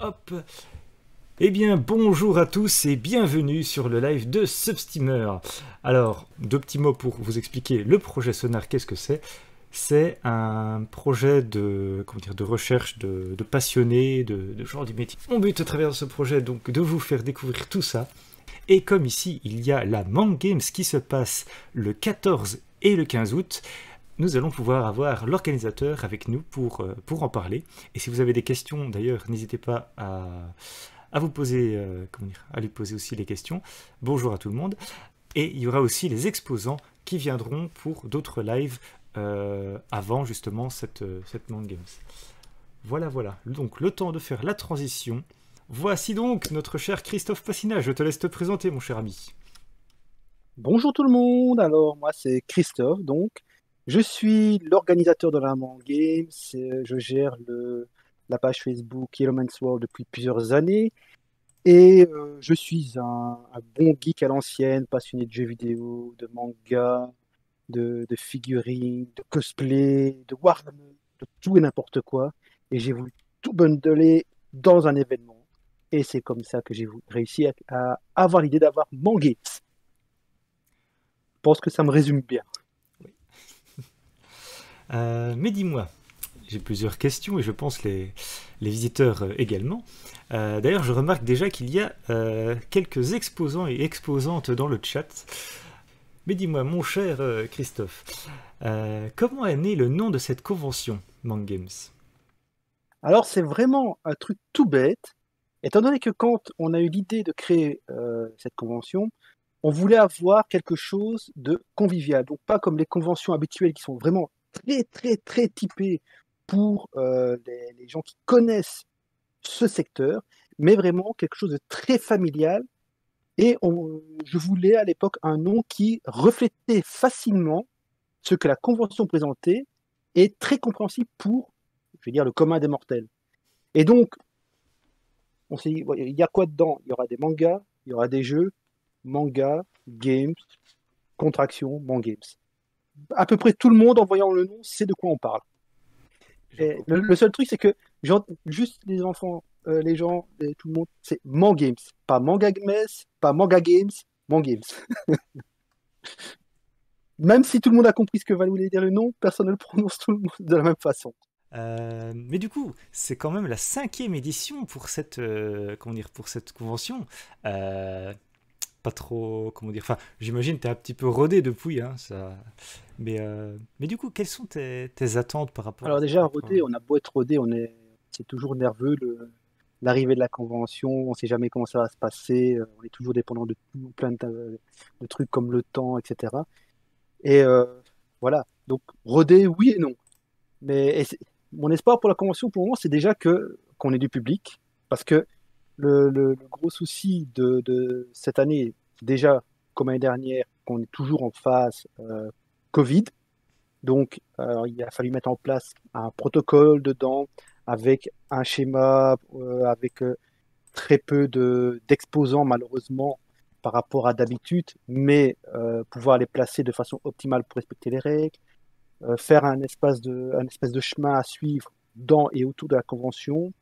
Hop. Eh bien, bonjour à tous et bienvenue sur le live de Substeamer. Alors, deux petits mots pour vous expliquer le projet Sonar, qu'est-ce que c'est? C'est un projet de recherche de passionnés, de gens du métier. Mon but à travers ce projet est donc de vous faire découvrir tout ça. Et comme ici, il y a la Mang Games qui se passe le 14 et le 15 août, nous allons pouvoir avoir l'organisateur avec nous pour en parler. Et si vous avez des questions, d'ailleurs, n'hésitez pas à vous poser, à lui poser aussi les questions. Bonjour à tout le monde. Et il y aura aussi les exposants qui viendront pour d'autres lives avant justement cette Mang Games. Voilà. Donc le temps de faire la transition. Voici donc notre cher Christophe Passina. Je te laisse te présenter, mon cher ami. Bonjour tout le monde, alors moi c'est Christophe, donc je suis l'organisateur de la Man Games, je gère la page Facebook Yellowman's World depuis plusieurs années et je suis un bon geek à l'ancienne, passionné de jeux vidéo, de manga, de figurines, de cosplay, de Warhammer, de tout et n'importe quoi, et j'ai voulu tout bundler dans un événement et c'est comme ça que j'ai réussi à avoir l'idée d'avoir Man Games. Je pense que ça me résume bien. Oui. Mais dis-moi, j'ai plusieurs questions et je pense les visiteurs également. D'ailleurs, je remarque déjà qu'il y a quelques exposants et exposantes dans le chat. Mais dis-moi, mon cher Christophe, comment est né le nom de cette convention, Mang Games? Alors, c'est vraiment un truc tout bête, étant donné que quand on a eu l'idée de créer cette convention, on voulait avoir quelque chose de convivial. Donc, pas comme les conventions habituelles qui sont vraiment très typées pour les gens qui connaissent ce secteur, mais vraiment quelque chose de très familial. Et je voulais à l'époque un nom qui reflétait facilement ce que la convention présentait et très compréhensible pour, je veux dire, le commun des mortels. Et donc, on s'est dit, il y a quoi dedans? Il y aura des mangas, il y aura des jeux, manga, games, contraction, games. À peu près tout le monde, en voyant le nom, sait de quoi on parle. Et J'entends. le seul truc, c'est que juste les enfants, les gens, tout le monde, c'est games. Pas manga games, pas manga games, games. Même si tout le monde a compris ce que voulait dire le nom, personne ne le prononce tout le monde de la même façon. Mais du coup, c'est quand même la cinquième édition pour pour cette convention. Euh, Pas trop, comment dire. Enfin, j'imagine t'es un petit peu rodé depuis, hein, ça. Mais du coup, quelles sont tes attentes par rapport à Alors cette déjà, autre? rodé, on a beau être rodé, c'est toujours nerveux l'arrivée de la convention, on ne sait jamais comment ça va se passer, on est toujours dépendant de plein de trucs comme le temps, etc. Et voilà, donc rodé, oui et non. Mais mon espoir pour la convention, pour le moment, c'est déjà qu'on ait du public, parce que le gros souci de cette année, déjà comme l'année dernière, qu'on est toujours en phase Covid. Donc, il a fallu mettre en place un protocole dedans, avec un schéma, avec très peu d'exposants, malheureusement, par rapport à d'habitude, mais pouvoir les placer de façon optimale pour respecter les règles, faire un espèce de chemin à suivre dans et autour de la convention.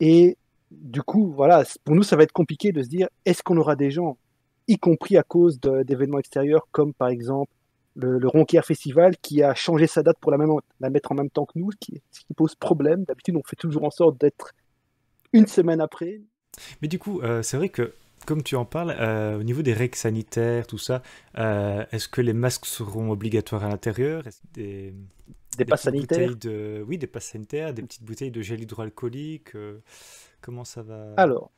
Et du coup, voilà, pour nous, ça va être compliqué de se dire, est-ce qu'on aura des gens, y compris à cause d'événements extérieurs, comme par exemple le Ronquière Festival, qui a changé sa date pour la mettre en même temps que nous, ce qui pose problème. D'habitude, on fait toujours en sorte d'être une semaine après. Mais du coup, c'est vrai que, comme tu en parles, au niveau des règles sanitaires, tout ça, est-ce que les masques seront obligatoires à l'intérieur? Des Des passes petites bouteilles sanitaires. de... Oui, des passes sanitaires, des petites bouteilles de gel hydroalcoolique. Comment ça va? Alors,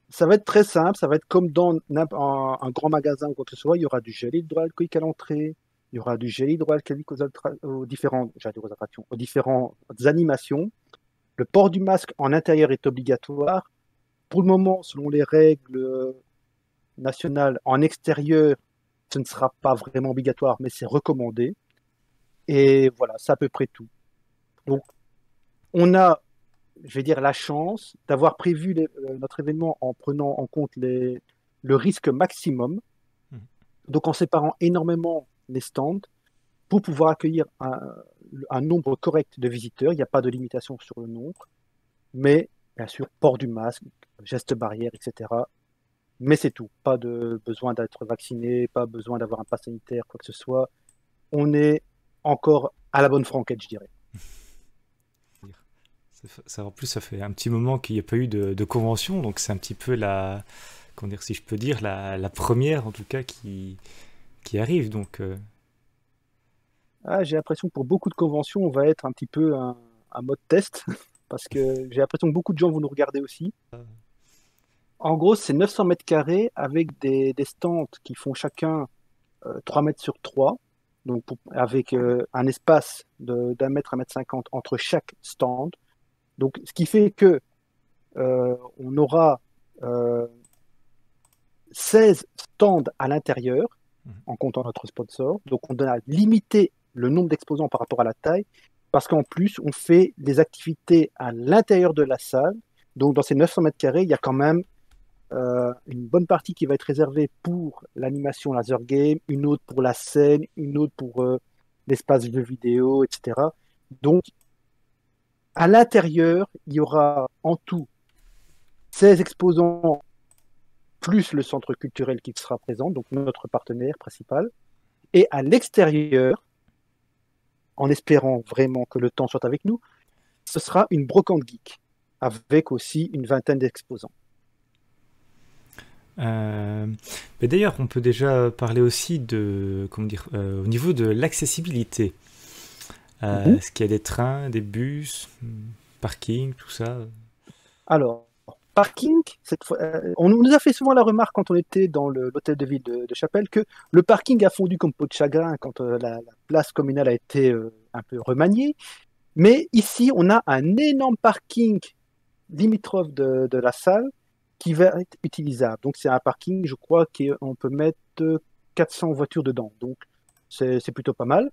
ça va être très simple, ça va être comme dans un grand magasin ou quoi que ce soit, il y aura du gel hydroalcoolique à l'entrée, il y aura du gel hydroalcoolique aux différentes, j'allais dire aux attractions, aux différentes animations. Le port du masque en intérieur est obligatoire. Pour le moment, selon les règles nationales, en extérieur, ce ne sera pas vraiment obligatoire, mais c'est recommandé. Et voilà, c'est à peu près tout. Donc, on a, je vais dire, la chance d'avoir prévu notre événement en prenant en compte le risque maximum, Mhm. donc en séparant énormément les stands pour pouvoir accueillir un nombre correct de visiteurs. Il n'y a pas de limitation sur le nombre, mais bien sûr, port du masque, gestes barrières, etc. Mais c'est tout. Pas de besoin d'être vacciné, pas besoin d'avoir un pass sanitaire, quoi que ce soit. On est encore à la bonne franquette, je dirais. En plus, ça fait un petit moment qu'il n'y a pas eu de convention, donc c'est un petit peu la, comment dire, si je peux dire, la première en tout cas qui arrive. Donc, Ah, j'ai l'impression que pour beaucoup de conventions, on va être un petit peu un mode test, parce que j'ai l'impression que beaucoup de gens vont nous regarder aussi. En gros, c'est 900 mètres carrés avec des stands qui font chacun 3 mètres sur 3, donc avec un espace d'un mètre à mètre 50 entre chaque stand. Donc, ce qui fait que on aura euh, 16 stands à l'intérieur, en comptant notre sponsor. Donc, on a limité le nombre d'exposants par rapport à la taille, parce qu'en plus, on fait des activités à l'intérieur de la salle. Donc, dans ces 900 mètres carrés, il y a quand même une bonne partie qui va être réservée pour l'animation laser game, une autre pour la scène, une autre pour l'espace jeux vidéo, etc. Donc, à l'intérieur, il y aura en tout 16 exposants plus le centre culturel qui sera présent, donc notre partenaire principal. Et à l'extérieur, en espérant vraiment que le temps soit avec nous, ce sera une brocante geek, avec aussi une vingtaine d'exposants. euh, mais d'ailleurs, on peut déjà parler aussi de, comment dire, au niveau de l'accessibilité. Est-ce qu'il y a des trains, des bus, parking, tout ça? Alors, parking, cette fois, on nous a fait souvent la remarque quand on était dans l'hôtel de ville de Chapelle que le parking a fondu comme peau de chagrin quand la place communale a été un peu remaniée. Mais ici, on a un énorme parking limitrophe de la salle qui va être utilisable. Donc, c'est un parking, je crois qu'on peut mettre 400 voitures dedans. Donc, c'est plutôt pas mal.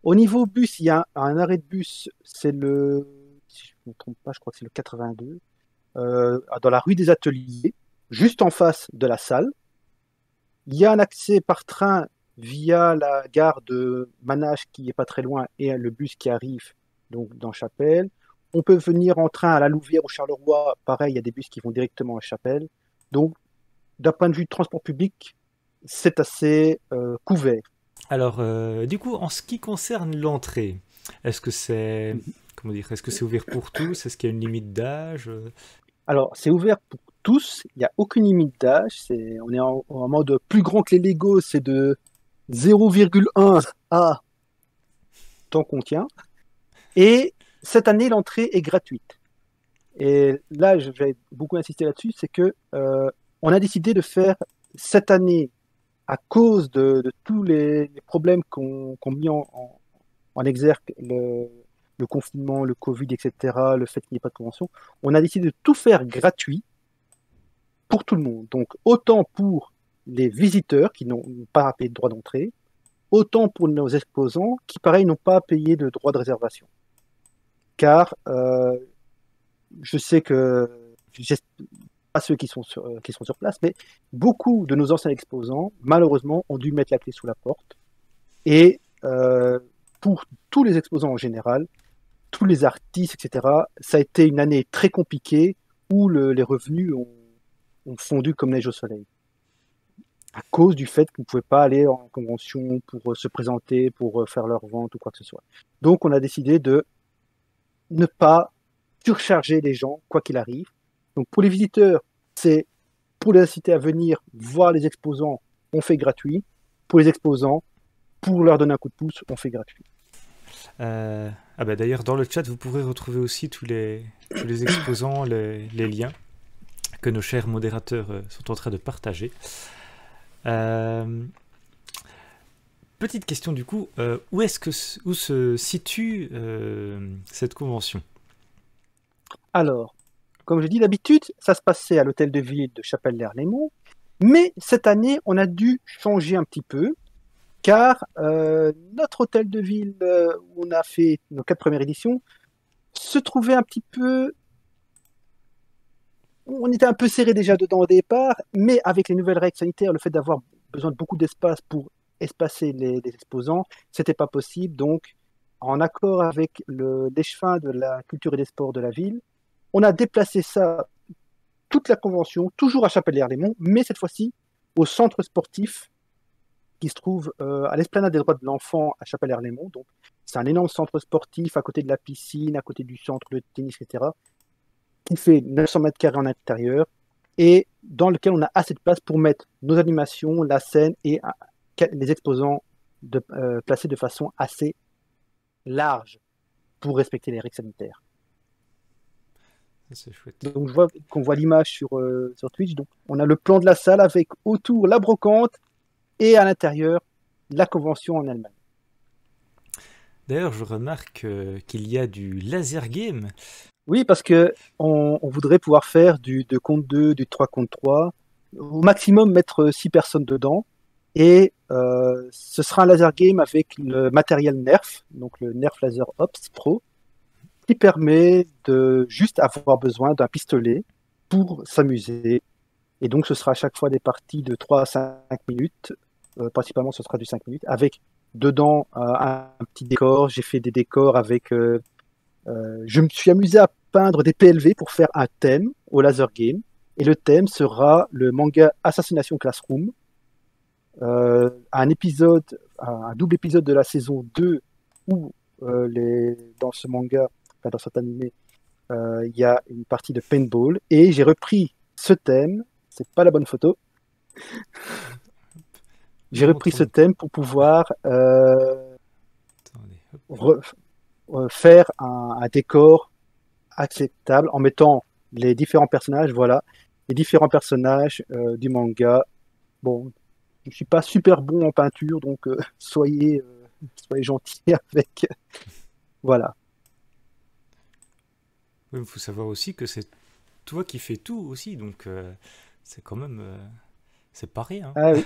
Au niveau bus, il y a un arrêt de bus, c'est si je ne me trompe pas, je crois que c'est le 82, dans la rue des Ateliers, juste en face de la salle. Il y a un accès par train via la gare de Manache qui est pas très loin et le bus qui arrive donc dans Chapelle. On peut venir en train à la Louvière ou Charleroi, pareil, il y a des bus qui vont directement à Chapelle. Donc, d'un point de vue de transport public, c'est assez couvert. Alors, du coup, en ce qui concerne l'entrée, est-ce que c'est, comment dire, est-ce que c'est ouvert pour tous? Est-ce qu'il y a une limite d'âge? Alors, c'est ouvert pour tous, il n'y a aucune limite d'âge. On est en mode plus grand que les Lego, c'est de 0,1 à tant qu'on tient. Et cette année, l'entrée est gratuite. Et là, je vais beaucoup insister là-dessus, c'est que on a décidé de faire cette année, à cause de tous les problèmes qu'ont mis en exergue le confinement, le Covid, etc., le fait qu'il n'y ait pas de convention, on a décidé de tout faire gratuit pour tout le monde. Donc, autant pour les visiteurs qui n'ont pas à payer de droit d'entrée, autant pour nos exposants qui, pareil, n'ont pas à payer de droit de réservation. Car je sais que, pas ceux qui sont sur place, mais beaucoup de nos anciens exposants, malheureusement, ont dû mettre la clé sous la porte. Et pour tous les exposants en général, tous les artistes, etc., ça a été une année très compliquée où les revenus ont fondu comme neige au soleil. À cause du fait qu'ils ne pouvaient pas aller en convention pour se présenter, pour faire leur vente ou quoi que ce soit. Donc, on a décidé de ne pas surcharger les gens, quoi qu'il arrive. Donc, pour les visiteurs, c'est pour les inciter à venir voir les exposants, on fait gratuit. Pour les exposants, pour leur donner un coup de pouce, on fait gratuit. Ah bah d'ailleurs, dans le chat, vous pourrez retrouver aussi tous les exposants, les liens que nos chers modérateurs sont en train de partager. Petite question du coup, où se situe cette convention? Alors, comme je dis d'habitude, ça se passait à l'hôtel de ville de Chapelle-l'Ernemont, mais cette année, on a dû changer un petit peu, car notre hôtel de ville où on a fait nos 4 premières éditions se trouvait un petit peu. On était un peu serré déjà dedans au départ, mais avec les nouvelles règles sanitaires, le fait d'avoir besoin de beaucoup d'espace pour espacer les exposants, c'était pas possible. Donc, en accord avec l'échevin de la culture et des sports de la ville, On a déplacé ça, toute la convention, toujours à Chapelle-Erlémont, mais cette fois-ci au centre sportif qui se trouve à l'Esplanade des droits de l'enfant à Chapelle-Erlémont. Donc, c'est un énorme centre sportif à côté de la piscine, à côté du centre de tennis, etc., qui fait 900 mètres carrés en intérieur et dans lequel on a assez de place pour mettre nos animations, la scène et les exposants placés de façon assez large pour respecter les règles sanitaires. C'est chouette. Donc, je vois qu'on voit l'image sur Twitch. Donc, on a le plan de la salle avec autour la brocante et à l'intérieur la convention en elle-même. D'ailleurs, je remarque qu'il y a du laser game. Oui, parce que on voudrait pouvoir faire du 2 contre 2, du 3 contre 3, au maximum mettre 6 personnes dedans. Et ce sera un laser game avec le matériel Nerf, donc le Nerf Laser Ops Pro, qui permet de juste avoir besoin d'un pistolet pour s'amuser. Et donc, ce sera à chaque fois des parties de 3 à 5 minutes. Principalement, ce sera du 5 minutes, avec dedans un petit décor. J'ai fait des décors avec... je me suis amusé à peindre des PLV pour faire un thème au laser game. Et le thème sera le manga Assassination Classroom. Un double épisode de la saison 2 où dans ce manga, enfin dans cet animé, il y a une partie de paintball. Et j'ai repris ce thème. C'est pas la bonne photo. J'ai repris ce thème pour pouvoir faire un décor acceptable en mettant les différents personnages, voilà, les différents personnages du manga. Bon, je suis pas super bon en peinture, donc soyez gentils avec. Voilà. Il faut savoir aussi que c'est toi qui fais tout aussi, donc c'est quand même... c'est pas rien. Ah oui.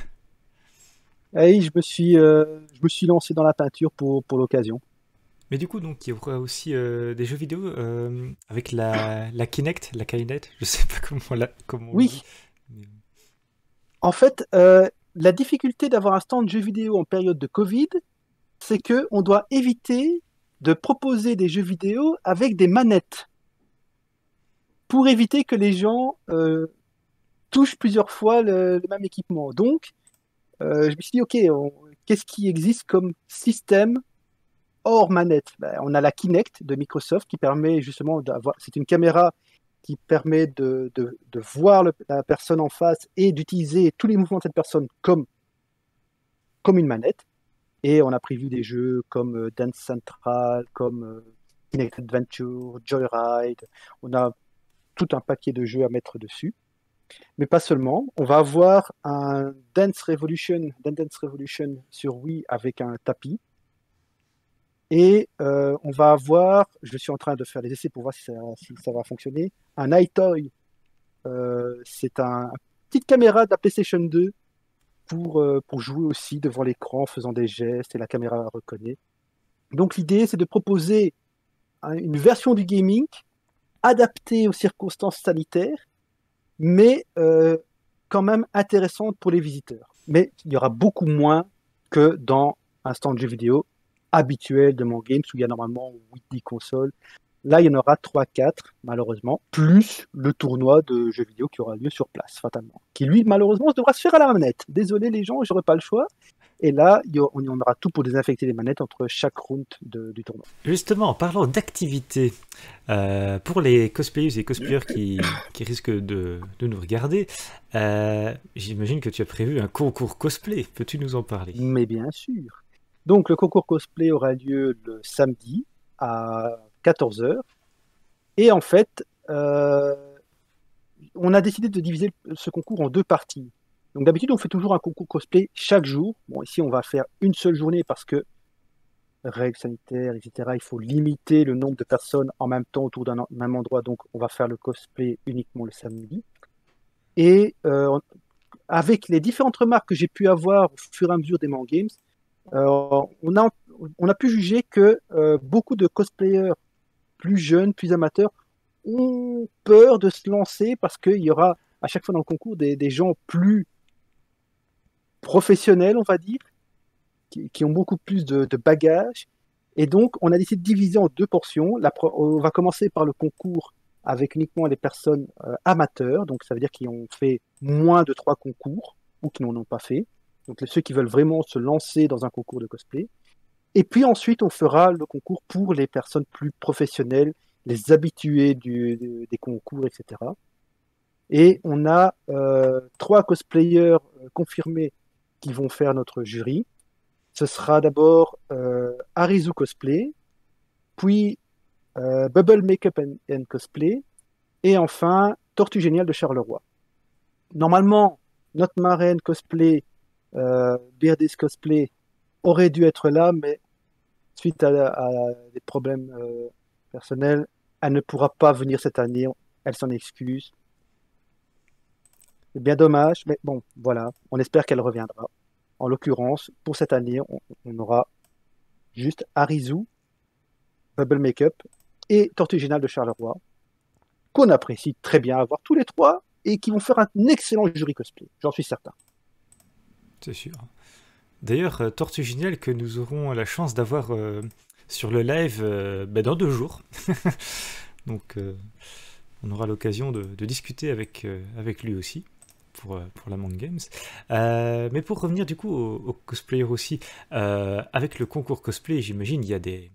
Ah oui, je me suis lancé dans la peinture pour l'occasion. Mais du coup, donc, il y aura aussi des jeux vidéo avec la Kinect, je sais pas comment on Oui. dit. Mais... En fait, la difficulté d'avoir un stand de jeux vidéo en période de Covid, c'est qu'on doit éviter de proposer des jeux vidéo avec des manettes pour éviter que les gens touchent plusieurs fois le même équipement. Donc, je me suis dit, OK, qu'est-ce qui existe comme système hors manette? On a la Kinect de Microsoft qui permet justement d'avoir... C'est une caméra qui permet de voir la personne en face et d'utiliser tous les mouvements de cette personne comme une manette. Et on a prévu des jeux comme Dance Central, comme Kinect Adventure, Joyride. On a tout un paquet de jeux à mettre dessus. Mais pas seulement. On va avoir un Dance Revolution sur Wii avec un tapis. Et on va avoir, je suis en train de faire des essais pour voir si ça va fonctionner, un iToy. C'est une petite caméra de la PlayStation 2 pour jouer aussi devant l'écran en faisant des gestes et la caméra reconnaît. Donc l'idée, c'est de proposer une version du gaming adaptée aux circonstances sanitaires, mais quand même intéressante pour les visiteurs. Mais il y aura beaucoup moins que dans un stand de jeux vidéo habituel de mon games où il y a normalement 8-10 consoles. Là, il y en aura 3-4, malheureusement, plus le tournoi de jeux vidéo qui aura lieu sur place, fatalement. Qui, lui, malheureusement, devra se faire à la manette. Désolé les gens, j'aurai pas le choix. Et là, on y en aura tout pour désinfecter les manettes entre chaque round du tournoi. Justement, en parlant d'activité, pour les cosplayers et cosplayers qui risquent de nous regarder, j'imagine que tu as prévu un concours cosplay. Peux-tu nous en parler? Mais bien sûr. Donc, le concours cosplay aura lieu le samedi à 14h. Et en fait, on a décidé de diviser ce concours en deux parties. Donc d'habitude, on fait toujours un concours cosplay chaque jour. Bon, ici, on va faire une seule journée parce que règles sanitaires, etc., il faut limiter le nombre de personnes en même temps autour d'un même endroit. Donc, on va faire le cosplay uniquement le samedi. Et avec les différentes remarques que j'ai pu avoir au fur et à mesure des Man Games, on a pu juger que beaucoup de cosplayers plus jeunes, plus amateurs, ont peur de se lancer parce qu'il y aura à chaque fois dans le concours des gens plus professionnels, on va dire, qui ont beaucoup plus de bagages. Et donc, on a décidé de diviser en deux portions. On va commencer par le concours avec uniquement les personnes amateurs, donc ça veut dire qui ont fait moins de 3 concours ou qui n'en ont pas fait. Donc ceux qui veulent vraiment se lancer dans un concours de cosplay. Et puis ensuite, on fera le concours pour les personnes plus professionnelles, les habitués des concours, etc. Et on a 3 cosplayers confirmés qui vont faire notre jury. Ce sera d'abord Arizu Cosplay, puis Bubble Makeup and Cosplay, et enfin Tortue Géniale de Charleroi. Normalement, notre marraine cosplay, Beardes Cosplay, aurait dû être là, mais suite à des problèmes personnels, elle ne pourra pas venir cette année. Elle s'en excuse. C'est bien dommage, mais bon, voilà. On espère qu'elle reviendra. En l'occurrence, pour cette année, on aura juste Arizu, Bubble Makeup et Tortue Géniale de Charleroi, qu'on apprécie très bien avoir tous les 3 et qui vont faire un excellent jury cosplay, j'en suis certain. C'est sûr. D'ailleurs, Tortue Géniale que nous aurons la chance d'avoir sur le live dans 2 jours. Donc on aura l'occasion de discuter avec lui aussi pour la Mang Games. Mais pour revenir du coup aux cosplayers aussi, avec le concours cosplay, j'imagine il y a des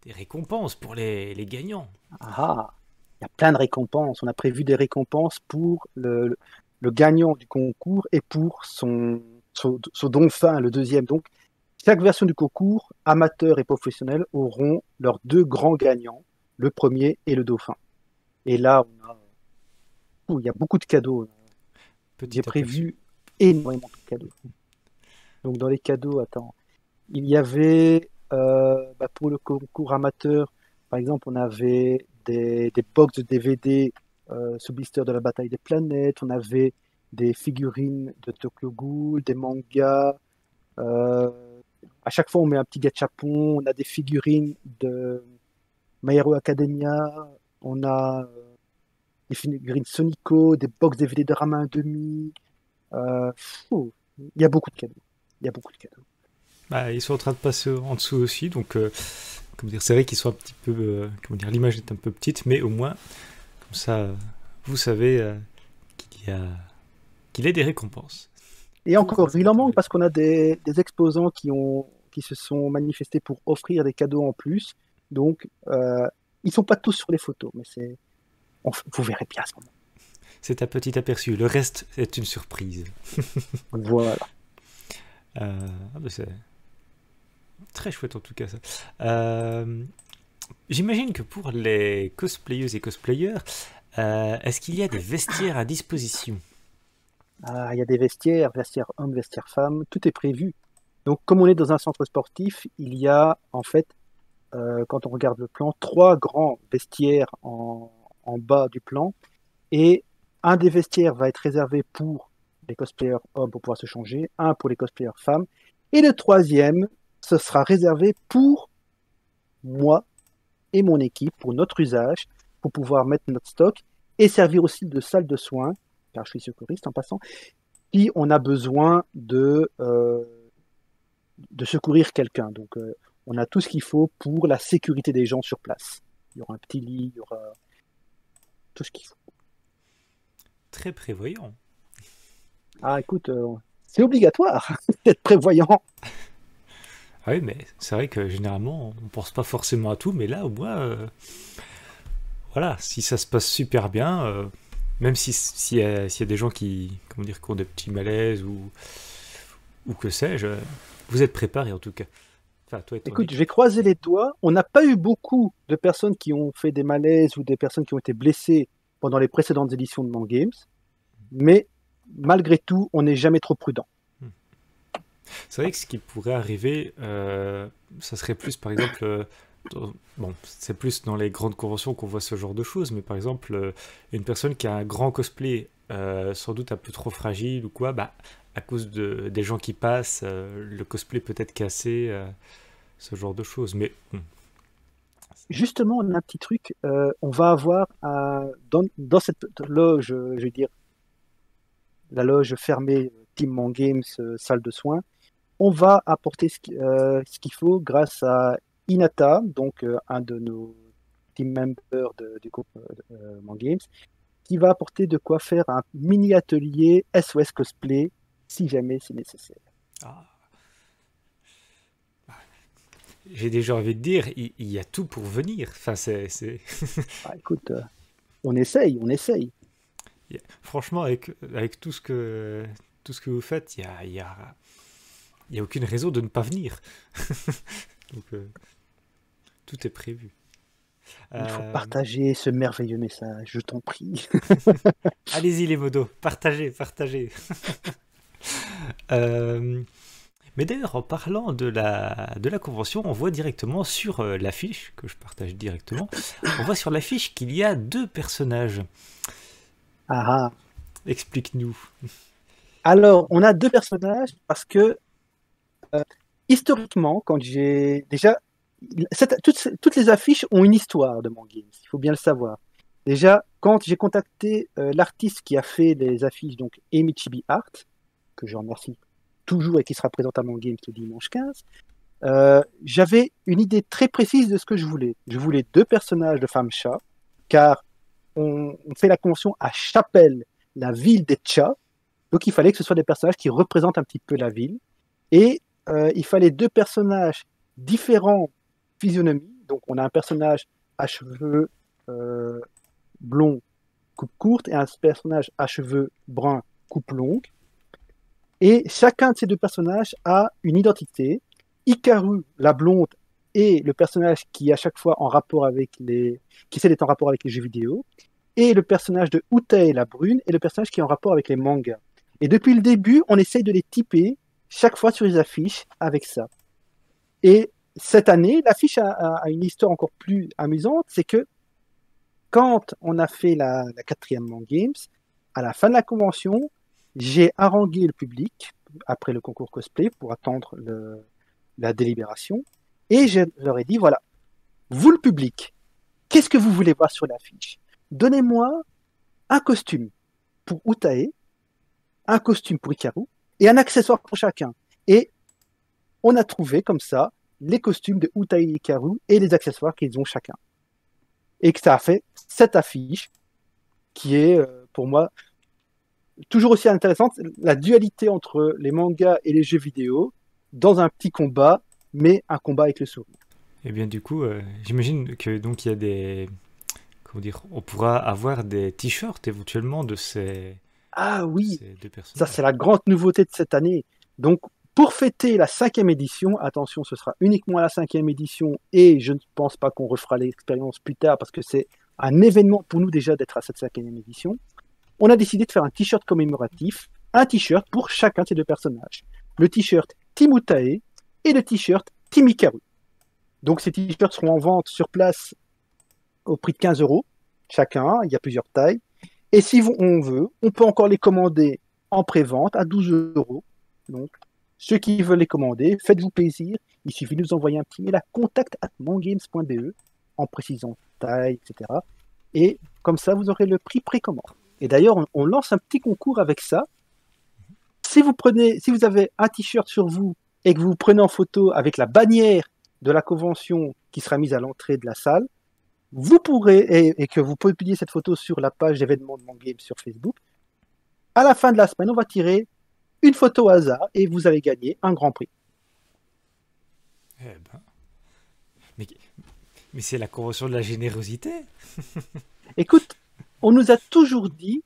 récompenses pour les gagnants. Ah, il y a plein de récompenses. On a prévu des récompenses pour le gagnant du concours et pour son dauphin, le deuxième. Donc, chaque version du concours, amateurs et professionnels, auront leurs 2 grands gagnants, le premier et le dauphin. Et là, il y a beaucoup de cadeaux. J'ai prévu énormément de cadeaux. Donc, dans les cadeaux, attends, il y avait, pour le concours amateur, par exemple, on avait des box de DVD sous blister de la bataille des planètes, on avait des figurines de Tokyo Ghoul, des mangas. À chaque fois, on met un petit gachapon, on a des figurines de My Hero Academia, on a des figurines Sonico, des box DVD de Rama 1,5. Il y a beaucoup de cadeaux. Il y a beaucoup de cadeaux. Bah, ils sont en train de passer en dessous aussi, donc c'est vrai qu'ils sont un petit peu, l'image est un peu petite, mais au moins, comme ça, vous savez qu'il y a des récompenses. Et encore, il en manque parce qu'on a des exposants qui se sont manifestés pour offrir des cadeaux en plus. Donc, ils sont pas tous sur les photos, mais vous verrez bien à ce moment. C'est un petit aperçu. Le reste est une surprise. Voilà. C'est très chouette en tout cas ça. J'imagine que pour les cosplayeuses et cosplayers, est-ce qu'il y a des vestiaires à disposition? Il y a des vestiaires hommes, vestiaires femmes, tout est prévu. Donc, comme on est dans un centre sportif, il y a en fait, quand on regarde le plan, 3 grands vestiaires en bas du plan. Et un des vestiaires va être réservé pour les cosplayers hommes pour pouvoir se changer, un pour les cosplayers femmes. Et le 3e, ce sera réservé pour moi et mon équipe, pour notre usage, pour pouvoir mettre notre stock et servir aussi de salle de soins, car je suis secouriste en passant, si on a besoin de secourir quelqu'un. Donc, on a tout ce qu'il faut pour la sécurité des gens sur place. Il y aura un petit lit, il y aura tout ce qu'il faut. Très prévoyant. Ah, écoute, c'est obligatoire d'être prévoyant. Ah oui, mais c'est vrai que généralement, on pense pas forcément à tout, mais là, au moins, voilà, si ça se passe super bien, même s'il y a des gens qui ont des petits malaises ou que sais-je, vous êtes préparés en tout cas. Enfin, toi et ton Écoute, équipe. je vais croiser les doigts. On n'a pas eu beaucoup de personnes qui ont fait des malaises ou des personnes qui ont été blessées pendant les précédentes éditions de Man Games, mais malgré tout, on n'est jamais trop prudent. C'est vrai que ce qui pourrait arriver, ça serait plus par exemple, bon, c'est plus dans les grandes conventions qu'on voit ce genre de choses, mais par exemple, une personne qui a un grand cosplay, sans doute un peu trop fragile ou quoi, bah, à cause des gens qui passent, le cosplay peut être cassé, ce genre de choses. Mais Justement, on a un petit truc. On va avoir dans cette loge, je veux dire, la loge fermée Team Man Games, salle de soins, on va apporter ce qu'il faut grâce à Inata, donc un de nos team member du groupe Mangames, qui va apporter de quoi faire un mini atelier SOS cosplay si jamais c'est nécessaire. Ah. J'ai déjà envie de dire, il y a tout pour venir. Enfin, Écoute, on essaye. Franchement, avec tout ce que vous faites, il y a aucune raison de ne pas venir. Donc, tout est prévu. Il faut partager ce merveilleux message, je t'en prie. Allez-y les modos, partagez. Mais d'ailleurs, en parlant de la convention, on voit directement sur l'affiche, que je partage directement, on voit sur l'affiche qu'il y a 2 personnages. Ah. Explique-nous. Alors, on a 2 personnages parce que, historiquement, quand j'ai... Déjà, toutes les affiches ont une histoire de Mangames, il faut bien le savoir. Déjà, quand j'ai contacté l'artiste qui a fait les affiches, donc Emichibi Art, que je remercie toujours et qui sera présent à Mangames le dimanche 15, j'avais une idée très précise de ce que je voulais. Je voulais 2 personnages de femmes chats, car on fait la convention à Chapelle, la ville des chats, donc il fallait que ce soit des personnages qui représentent un petit peu la ville, et il fallait 2 personnages différents physionomie. Donc on a un personnage à cheveux blonds, coupe courte, et un personnage à cheveux bruns, coupe longue. Et chacun de ces 2 personnages a une identité. Hikaru, la blonde, est le personnage qui est à chaque fois en rapport avec qui essaie d'être en rapport avec les jeux vidéo. Et le personnage de Utae, la brune, est le personnage qui est en rapport avec les mangas. Et depuis le début, on essaye de les typer chaque fois sur les affiches avec ça. Et cette année, l'affiche a une histoire encore plus amusante, c'est que quand on a fait la 4e Mangames, à la fin de la convention, j'ai harangué le public après le concours cosplay pour attendre la délibération, et je leur ai dit, voilà, vous le public, qu'est-ce que vous voulez voir sur l'affiche? Donnez-moi un costume pour Utae, un costume pour Hikaru, et un accessoire pour chacun. Et on a trouvé comme ça les costumes de Utae et Hikaru et les accessoires qu'ils ont chacun. Et que ça a fait cette affiche qui est, pour moi, toujours aussi intéressante, la dualité entre les mangas et les jeux vidéo dans un petit combat, mais un combat avec le sourire. Et bien du coup, j'imagine que donc il y a des... Comment dire? On pourra avoir des t-shirts éventuellement de ces 2 personnages. Ça c'est la grande nouveauté de cette année. Donc, pour fêter la 5e édition, attention, ce sera uniquement à la 5e édition et je ne pense pas qu'on refera l'expérience plus tard parce que c'est un événement pour nous déjà d'être à cette 5e édition. On a décidé de faire un t-shirt commémoratif, un t-shirt pour chacun de ces 2 personnages. Le t-shirt Team Utae et le t-shirt Team Hikaru. Donc ces t-shirts seront en vente sur place au prix de 15 € chacun, il y a plusieurs tailles. Et si on veut, on peut encore les commander en pré-vente à 12 €. Donc, ceux qui veulent les commander, faites-vous plaisir. Il suffit de nous envoyer un petit mail à contact@mangames.be en précisant taille, etc. Et comme ça, vous aurez le prix précommande. Et d'ailleurs, on lance un petit concours avec ça. Si vous avez un t-shirt sur vous et que vous prenez en photo avec la bannière de la convention qui sera mise à l'entrée de la salle, vous pourrez, et que vous pouvez publier cette photo sur la page d'événements de Mangames sur Facebook, à la fin de la semaine, on va tirer une photo au hasard et vous allez gagner un grand prix. Eh ben... Mais c'est la convention de la générosité. Écoute, on nous a toujours dit,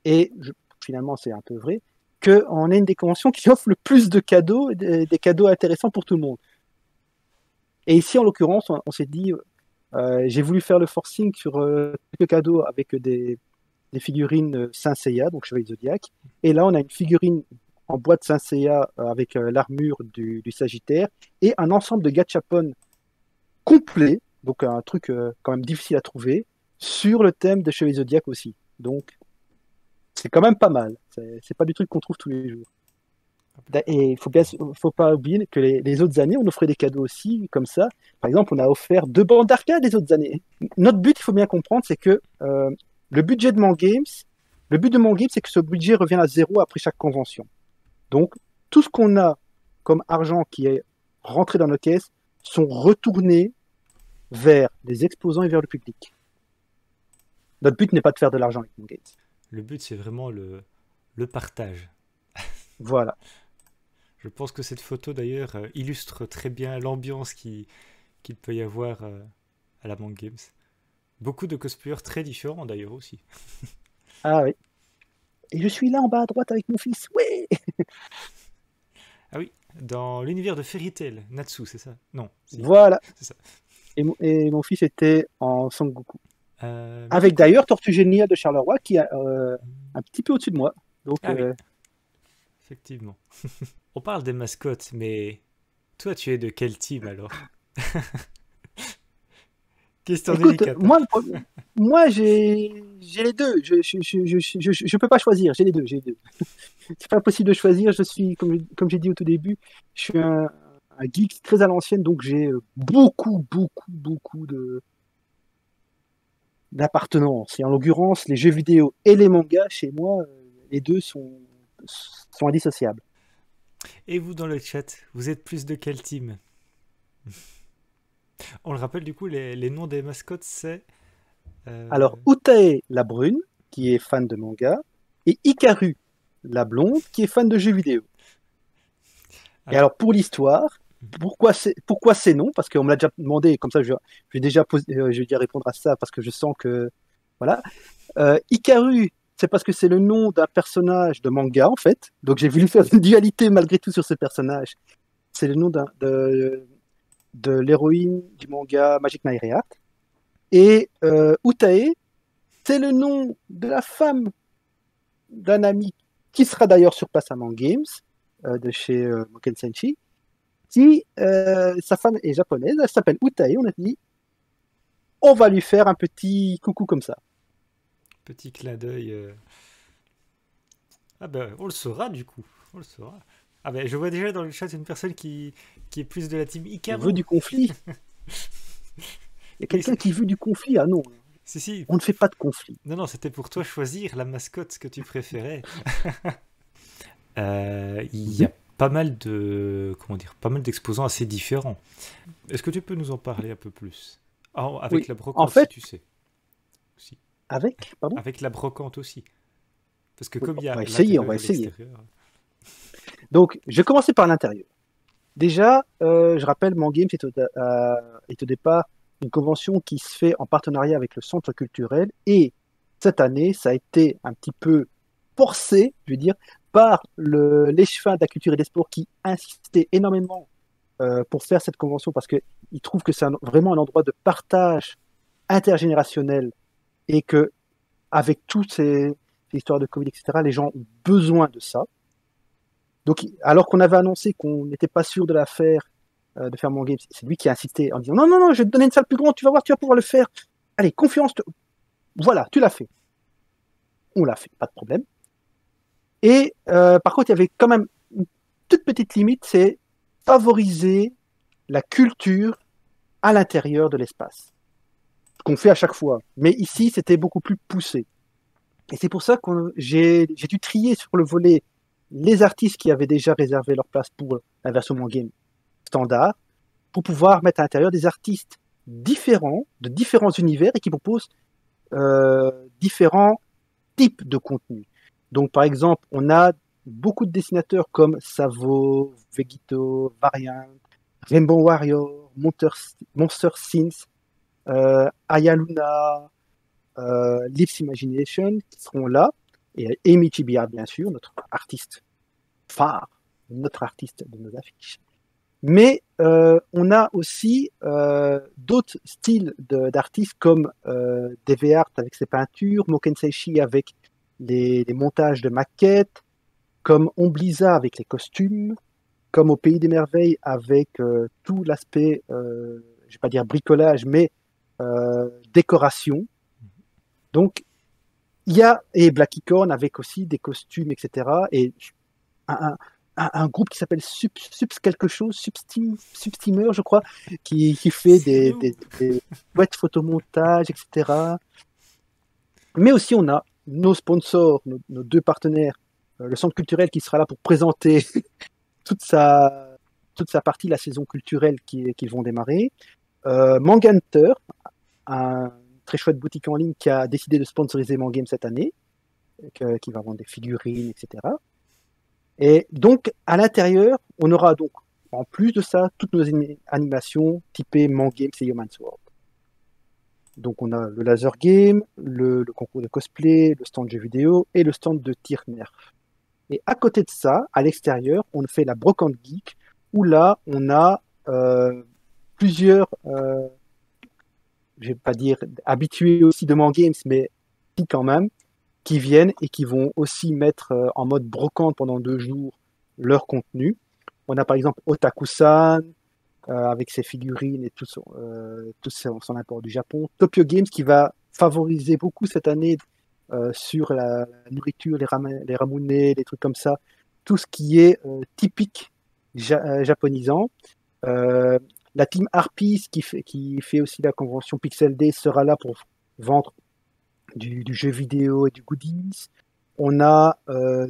et finalement c'est un peu vrai, qu'on est une des conventions qui offre le plus de cadeaux, des cadeaux intéressants pour tout le monde. Et ici, en l'occurrence, on s'est dit, j'ai voulu faire le forcing sur quelques cadeaux avec des figurines Saint Seiya, donc Chevalier Zodiac. Et là, on a une figurine en bois de Saint Seiya avec l'armure du Sagittaire et un ensemble de gachapon complet, donc un truc quand même difficile à trouver, sur le thème de Chevalier Zodiac aussi. Donc, c'est quand même pas mal. C'est pas du truc qu'on trouve tous les jours. Et il faut pas oublier que les autres années, on offrait des cadeaux aussi, comme ça. Par exemple, on a offert 2 bandes d'arcade les autres années. Notre but, il faut bien comprendre, c'est que le but de Mangames, c'est que ce budget revienne à 0 après chaque convention. Donc, tout ce qu'on a comme argent qui est rentré dans nos caisses sont retournés vers les exposants et vers le public. Notre but n'est pas de faire de l'argent avec Games. Le but, c'est vraiment le partage. Voilà. Je pense que cette photo, d'ailleurs, illustre très bien l'ambiance qu'il peut y avoir à la Mang Games. Beaucoup de cosplayers très différents, d'ailleurs, aussi. Ah oui. Et je suis là en bas à droite avec mon fils. Ouais. Ah oui, dans l'univers de Fairy Tail, Natsu, c'est ça? Non, si, Voilà. c'est ça. Et mon fils était en Son Goku. Mais du Avec coup, d'ailleurs Tortue Géniale de Charleroi qui est un petit peu au-dessus de moi. Donc, ah oui, effectivement. On parle des mascottes, mais toi, tu es de quel team alors? Question écoute, délicate, hein. moi j'ai les deux. Je peux pas choisir. J'ai les deux. J'ai les deux. C'est pas possible de choisir. Je suis, comme j'ai dit au tout début, je suis un geek très à l'ancienne, donc j'ai beaucoup d'appartenance. Et en l'occurrence, les jeux vidéo et les mangas, chez moi, les deux sont indissociables. Et vous, dans le chat, vous êtes plus de quel team? On le rappelle, du coup, les noms des mascottes, c'est... Alors, Utae la brune, qui est fan de manga, et Hikaru la blonde, qui est fan de jeux vidéo. Et Alors, alors, pour l'histoire, pourquoi ces noms? Parce qu'on me l'a déjà demandé, comme ça je vais déjà je vais déjà répondre à ça, parce que je sens que... Voilà. Hikaru, c'est parce que c'est le nom d'un personnage de manga, en fait. Donc j'ai voulu faire une dualité malgré tout sur ce personnage. C'est le nom de l'héroïne du manga Magic Knight Reat. Et Utae, c'est le nom de la femme d'un ami qui sera d'ailleurs sur place à Man Games, de chez Moken Senshi. Qui, sa femme est japonaise, elle s'appelle Utae. On a dit, on va lui faire un petit coucou comme ça. petit clin d'œil. Ah ben, on le saura, du coup. On le saura. Ah ben, je vois déjà dans le chat une personne qui est plus de la team On veut Ikaru. du conflit. Il y a Oui, quelqu'un qui veut du conflit. Ah non, si, si. on ne fait pas de conflit. Non, non, c'était pour toi choisir la mascotte que tu préférais. Il y a pas mal de, comment dire, pas mal d'exposants assez différents. Est-ce que tu peux nous en parler un peu plus? Ah, avec Oui, la en brocante, si fait, tu sais. Aussi. pardon. Avec la brocante aussi. Parce que Oui, comme il y on a va essayer, on l'intérieur va et essayer. l'extérieur. Donc, je vais commencer par l'intérieur. Déjà, je rappelle, Mangames est au départ une convention qui se fait en partenariat avec le Centre culturel. Et cette année, ça a été un petit peu forcé, je veux dire, par l'échevin de la culture et des sports qui insistait énormément pour faire cette convention parce qu'ils trouvent que c'est vraiment un endroit de partage intergénérationnel et que avec toutes ces histoires de Covid, etc., les gens ont besoin de ça. Donc, alors qu'on avait annoncé qu'on n'était pas sûr de faire Mon Games, c'est lui qui a insisté en disant non, non, non, je vais te donner une salle plus grande, tu vas voir, tu vas pouvoir le faire. Allez, confiance, voilà, tu l'as fait. On l'a fait, pas de problème. Et par contre, il y avait quand même une toute petite limite, c'est favoriser la culture à l'intérieur de l'espace. Ce qu'on fait à chaque fois. Mais ici, c'était beaucoup plus poussé. Et c'est pour ça que j'ai dû trier sur le volet les artistes qui avaient déjà réservé leur place pour la version Mon Game standard, pour pouvoir mettre à l'intérieur des artistes différents, de différents univers et qui proposent différents types de contenus. Donc, par exemple, on a beaucoup de dessinateurs comme Savo, Vegito, Variant, Rainbow Warrior, Monster Sins, Ayaluna, Leaf's Imagination qui seront là, et Amy Chibia, bien sûr, notre artiste phare, notre artiste de nos affiches. Mais on a aussi d'autres styles d'artistes comme DeviantArt avec ses peintures, Moken Seishi avec les montages de maquettes, comme Ombliza avec les costumes, comme au Pays des Merveilles avec tout l'aspect, je vais pas dire bricolage, mais décoration. Donc, il y a, et Black Icon avec aussi des costumes, etc. Et un groupe qui s'appelle Subs quelque chose, Substeamer, je crois, qui fait des web photomontages, etc. Mais aussi, on a nos sponsors, nos deux partenaires, le Centre culturel qui sera là pour présenter toute sa partie, la saison culturelle qu'ils vont démarrer. Manga Hunter, un très chouette boutique en ligne qui a décidé de sponsoriser Mangame cette année, qui va vendre des figurines, etc. Et donc, à l'intérieur, on aura donc, en plus de ça, toutes nos animations typées Mangame et Human Sword. Donc, on a le laser game, le concours de cosplay, le stand de jeux vidéo et le stand de tir nerf. Et à côté de ça, à l'extérieur, on fait la brocante geek, où là, on a plusieurs, je vais pas dire habitués aussi de Mangames, mais qui quand même, qui viennent et qui vont aussi mettre en mode brocante pendant 2 jours leur contenu. On a par exemple Otaku-san, avec ses figurines et tout son apport du Japon. Tokyo Games qui va favoriser beaucoup cette année sur la nourriture, les ramunés, les trucs comme ça, tout ce qui est typique japonisant. La team Harpies qui fait aussi la convention Pixel Day sera là pour vendre du jeu vidéo et du goodies. On a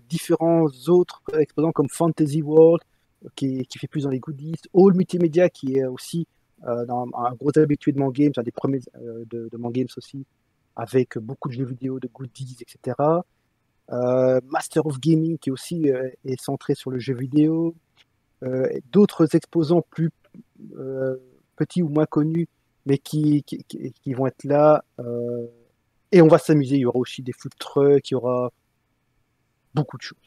différents autres exposants comme Fantasy World qui fait plus dans les goodies. All Multimedia qui est aussi un gros habitué de Mangames, un des premiers de Mangames aussi, avec beaucoup de jeux vidéo, de goodies, etc. Master of Gaming qui aussi est centré sur le jeu vidéo. D'autres exposants plus petits ou moins connus, mais qui vont être là. Et on va s'amuser. Il y aura aussi des food trucks, il y aura beaucoup de choses.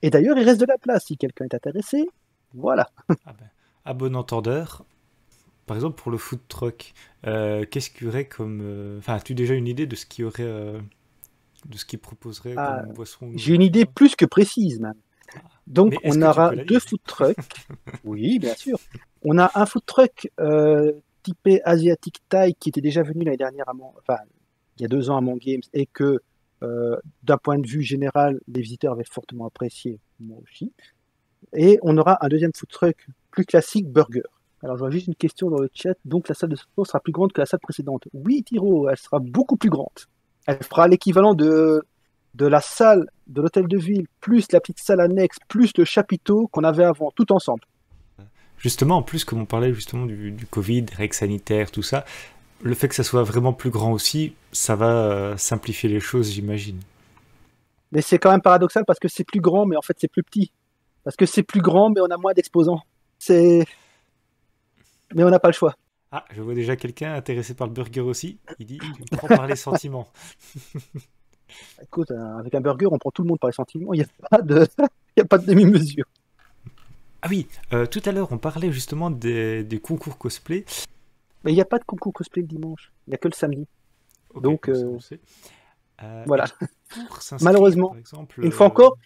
Et d'ailleurs, il reste de la place si quelqu'un est intéressé. Voilà. Ah ben, à bon entendeur, par exemple pour le food truck, qu'est-ce qu'il y aurait comme... Enfin, as-tu déjà une idée de ce qu'il y aurait, de ce qu'il proposerait Ah, comme boisson ou j'ai une idée nourriture? plus que précise, même. Donc, Mais est-ce on que tu aura peux la 2 dire? food trucks. Oui, bien sûr. On a un food truck typé asiatique Thai qui était déjà venu l'année dernière enfin, il y a 2 ans à Mon Games et que d'un point de vue général, les visiteurs avaient fortement apprécié, moi aussi. Et on aura un deuxième food truck plus classique, burger. Alors, je vois juste une question dans le chat. Donc, la salle de sport sera plus grande que la salle précédente. Oui, Thiro, elle sera beaucoup plus grande. Elle fera l'équivalent de la salle de l'hôtel de ville, plus la petite salle annexe, plus le chapiteau qu'on avait avant, tout ensemble. Justement, en plus, comme on parlait justement du Covid, des règles sanitaires, tout ça, le fait que ça soit vraiment plus grand aussi, ça va simplifier les choses, j'imagine. Mais c'est quand même paradoxal parce que c'est plus grand, mais en fait, c'est plus petit. Parce que c'est plus grand, mais on a moins d'exposants. C'est... Mais on n'a pas le choix. Ah, je vois déjà quelqu'un intéressé par le burger aussi. Il dit, tu me prends par les sentiments. Écoute, avec un burger, on prend tout le monde par les sentiments. Il n'y a pas de, il y a pas de demi-mesure. Ah oui, tout à l'heure, on parlait justement des concours cosplay. Mais il n'y a pas de concours cosplay le dimanche. Il n'y a que le samedi. Ok, Donc, comme ça on le sait. Et voilà. pour s'inscrire, Malheureusement, par exemple, une fois encore,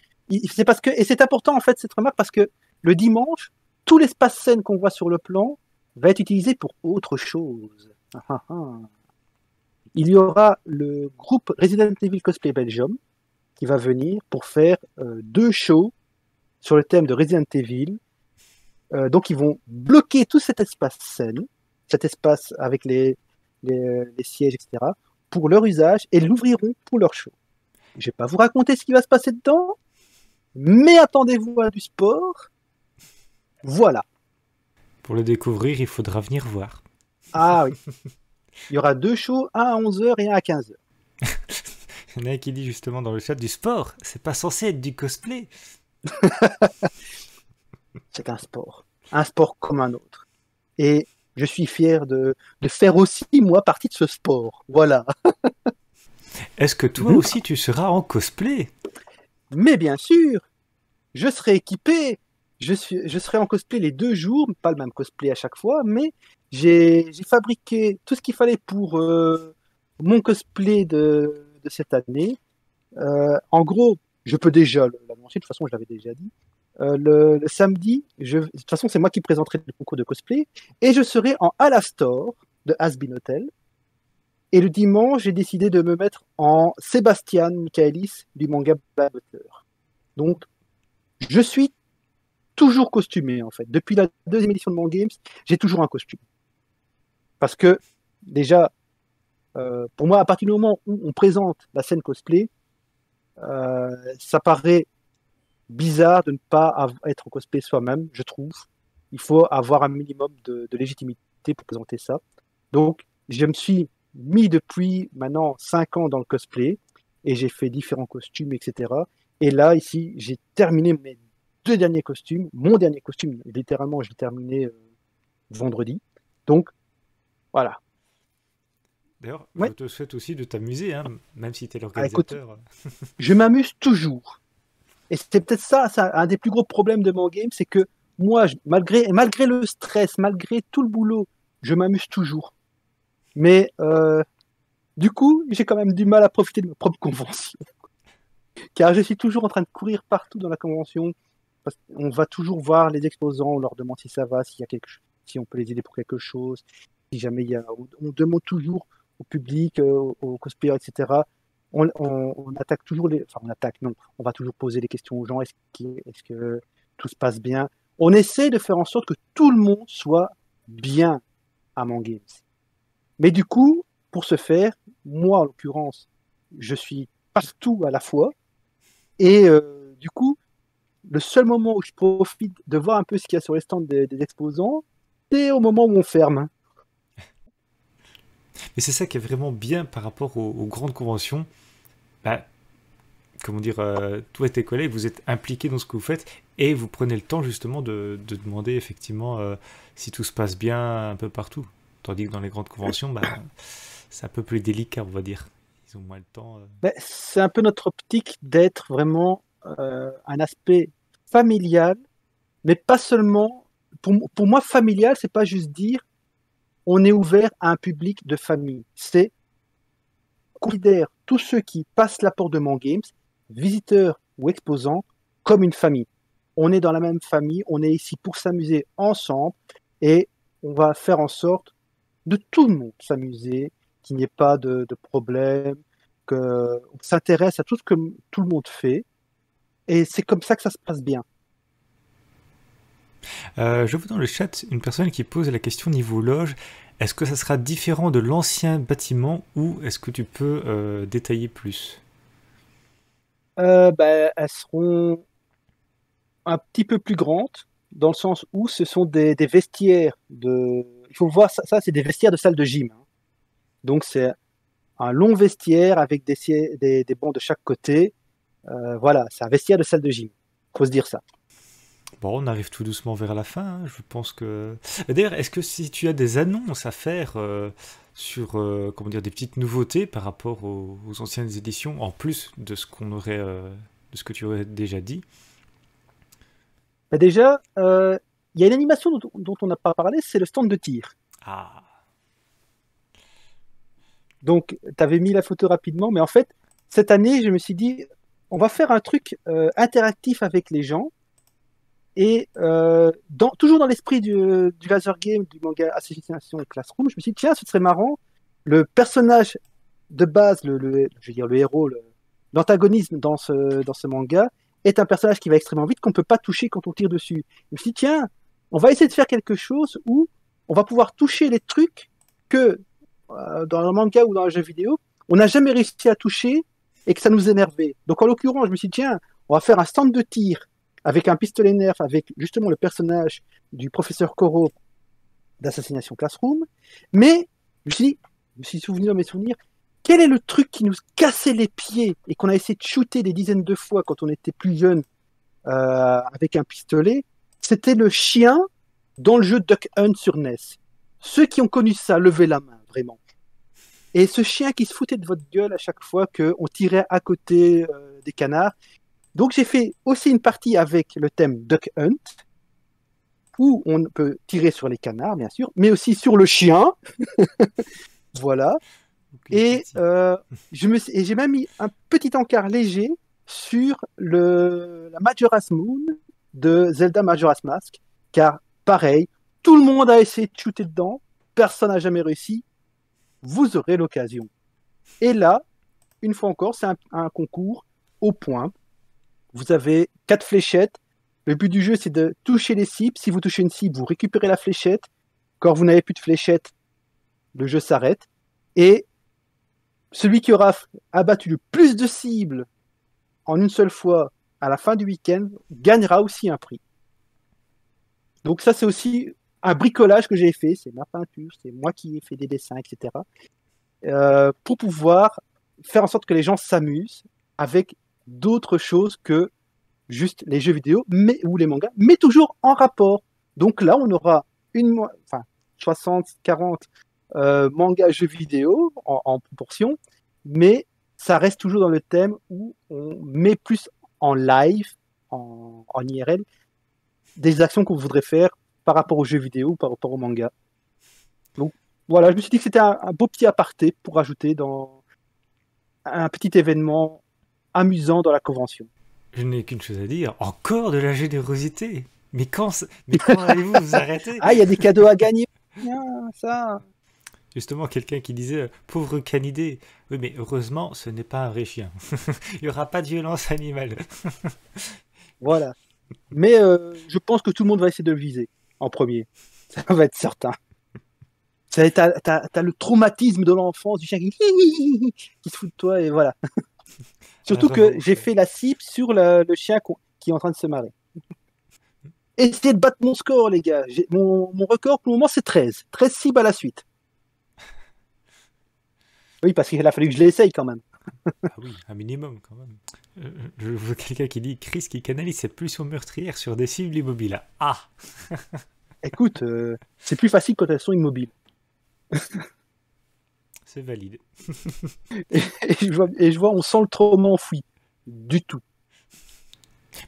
c'est parce que, et c'est important en fait cette remarque parce que le dimanche, tout l'espace scène qu'on voit sur le plan va être utilisé pour autre chose. Ah, ah, ah. Il y aura le groupe Resident Evil Cosplay Belgium qui va venir pour faire 2 shows sur le thème de Resident Evil. Donc ils vont bloquer tout cet espace scène, cet espace avec les sièges, etc., pour leur usage et l'ouvriront pour leur show. Je ne vais pas vous raconter ce qui va se passer dedans, mais attendez-vous à du sport. Voilà. pour le découvrir, il faudra venir voir. Ah oui. Il y aura 2 shows, un à 11h et un à 15h. Il y en a un qui dit justement dans le chat du sport, c'est pas censé être du cosplay. C'est un sport. Un sport comme un autre. Et je suis fier de faire aussi, moi, partie de ce sport. Voilà. Est-ce que toi aussi tu seras en cosplay? Mais bien sûr, je serai équipé. Je serai en cosplay les 2 jours, pas le même cosplay à chaque fois, mais j'ai fabriqué tout ce qu'il fallait pour mon cosplay de cette année. En gros, je peux déjà l'annoncer, de toute façon, je l'avais déjà dit. Le samedi, de toute façon, c'est moi qui présenterai le concours de cosplay, et je serai en Alastor de Asbin Hotel. Et le dimanche, j'ai décidé de me mettre en Sébastien Michaelis du manga Black Butler. Donc, je suis toujours costumé, en fait. Depuis la 2e édition de Mon Games, j'ai toujours un costume. Parce que, déjà, pour moi, à partir du moment où on présente la scène cosplay, ça paraît bizarre de ne pas être en cosplay soi-même, je trouve. Il faut avoir un minimum de légitimité. invité pour présenter ça. Donc, je me suis mis depuis maintenant 5 ans dans le cosplay et j'ai fait différents costumes, etc. Et là, ici, j'ai terminé mes 2 derniers costumes. Mon dernier costume, littéralement, je l'ai terminé vendredi. Donc, voilà. D'ailleurs, je Ouais. te souhaite aussi de t'amuser, hein, même si tu es Ah, écoute, l'organisateur. je m'amuse toujours. Et c'est peut-être ça, un des plus gros problèmes de mon game, c'est que moi, malgré le stress, malgré tout le boulot, je m'amuse toujours. Mais du coup, j'ai quand même du mal à profiter de ma propre convention. Car je suis toujours en train de courir partout dans la convention. Parce qu'on va toujours voir les exposants, on leur demande si ça va, s'il y a quelque chose, si on peut les aider pour quelque chose, si jamais il y a. On demande toujours au public, aux cosplayers, etc. On attaque toujours les. Enfin, on attaque, non. On va toujours poser des questions aux gens. Est-ce que tout se passe bien? On essaie de faire en sorte que tout le monde soit bien à Mon Games. Mais du coup, pour ce faire, moi, en l'occurrence, je suis partout à la fois. Et du coup, le seul moment où je profite de voir un peu ce qu'il y a sur les stands des exposants, c'est au moment où on ferme. Mais c'est ça qui est vraiment bien par rapport aux grandes conventions. Bah, comment dire, toi et tes collègues, vous êtes impliqués dans ce que vous faites et vous prenez le temps justement de demander effectivement si tout se passe bien un peu partout. Tandis que dans les grandes conventions, bah, c'est un peu plus délicat, on va dire. Ils ont moins le temps. Ben, c'est un peu notre optique d'être vraiment un aspect familial, mais pas seulement. Pour moi, familial, c'est pas juste dire on est ouvert à un public de famille. C'est considère tous ceux qui passent la porte de Mon Games, visiteurs ou exposants, comme une famille. On est dans la même famille, on est ici pour s'amuser ensemble et on va faire en sorte de tout le monde s'amuser, qu'il n'y ait pas de problème, qu'on s'intéresse à tout ce que tout le monde fait. Et c'est comme ça que ça se passe bien. Je vois dans le chat une personne qui pose la question niveau loge. Est-ce que ça sera différent de l'ancien bâtiment ou est-ce que tu peux détailler plus? Ben, elles seront un petit peu plus grandes, dans le sens où ce sont des vestiaires de. Il faut voir ça, c'est des vestiaires de salle de gym. Hein. Donc c'est un long vestiaire avec des bancs de chaque côté. Voilà, c'est un vestiaire de salle de gym. Faut se dire ça. Bon, on arrive tout doucement vers la fin, hein. Je pense que. D'ailleurs, est-ce que si tu as des annonces à faire sur comment dire des petites nouveautés par rapport aux anciennes éditions, en plus de ce qu'on aurait de ce que tu aurais déjà dit? Ben déjà, il y a une animation dont on n'a pas parlé, c'est le stand de tir. Ah. Donc, tu avais mis la photo rapidement, mais en fait, cette année, je me suis dit, on va faire un truc interactif avec les gens. Et toujours dans l'esprit du laser game, du manga Assassination Classroom, je me suis dit, tiens, ce serait marrant, le personnage de base, je veux dire, le héros, l'antagonisme dans ce manga, est un personnage qui va extrêmement vite, qu'on ne peut pas toucher quand on tire dessus. Je me suis dit, tiens, on va essayer de faire quelque chose où on va pouvoir toucher les trucs que dans le manga ou dans le jeu vidéo, on n'a jamais réussi à toucher et que ça nous énervait. Donc en l'occurrence, je me suis dit, tiens, on va faire un stand de tir avec un pistolet nerf, avec justement le personnage du professeur Koro d'Assassination Classroom. Mais je me suis souvenu dans mes souvenirs, quel est le truc qui nous cassait les pieds et qu'on a essayé de shooter des dizaines de fois quand on était plus jeune avec un pistolet? C'était le chien dans le jeu Duck Hunt sur NES. Ceux qui ont connu ça, levez la main, vraiment. Et ce chien qui se foutait de votre gueule à chaque fois qu'on tirait à côté des canards. Donc j'ai fait aussi une partie avec le thème Duck Hunt, où on peut tirer sur les canards, bien sûr, mais aussi sur le chien. Voilà. Et j'ai même mis un petit encart léger sur la Majora's Moon de Zelda Majora's Mask, car pareil, tout le monde a essayé de shooter dedans, personne n'a jamais réussi, vous aurez l'occasion. Et là, une fois encore, c'est un concours au point. Vous avez 4 fléchettes. Le but du jeu, c'est de toucher les cibles. Si vous touchez une cible, vous récupérez la fléchette. Quand vous n'avez plus de fléchette, le jeu s'arrête. Et celui qui aura abattu le plus de cibles en une seule fois à la fin du week-end gagnera aussi un prix. Donc ça, c'est aussi un bricolage que j'ai fait, c'est ma peinture, c'est moi qui ai fait des dessins, etc. Pour pouvoir faire en sorte que les gens s'amusent avec d'autres choses que juste les jeux vidéo ou les mangas, mais toujours en rapport. Donc là, on aura enfin, 60-40 mangas jeux vidéo en proportion, mais ça reste toujours dans le thème où on met plus en live, en IRL, des actions qu'on voudrait faire par rapport aux jeux vidéo ou par rapport aux mangas. Donc voilà, je me suis dit que c'était un beau petit aparté pour ajouter dans un petit événement amusant dans la convention. Je n'ai qu'une chose à dire. Encore de la générosité. Mais quand allez-vous vous arrêter? Ah, il y a des cadeaux à gagner. Bien, ça. Justement, quelqu'un qui disait pauvre canidé. Oui, mais heureusement, ce n'est pas un vrai chien. Il n'y aura pas de violence animale. Voilà. Mais je pense que tout le monde va essayer de le viser en premier. Ça va être certain. T'as le traumatisme de l'enfance du chien qui se fout de toi et voilà. La Surtout que revanche. j'ai fait la cible sur le chien qui est en train de se marrer. Essayez de battre mon score, les gars. Mon record pour le moment, c'est 13. 13 cibles à la suite. Oui, parce qu'il a fallu que je l'essaye quand même. Ah oui, un minimum quand même. Je vois quelqu'un qui dit Chris qui canalise ses pulsions meurtrières sur des cibles immobiles. Ah, Écoute, c'est plus facile quand elles sont immobiles. c'est valide. Et je vois, on sent le trauma enfoui. Du tout.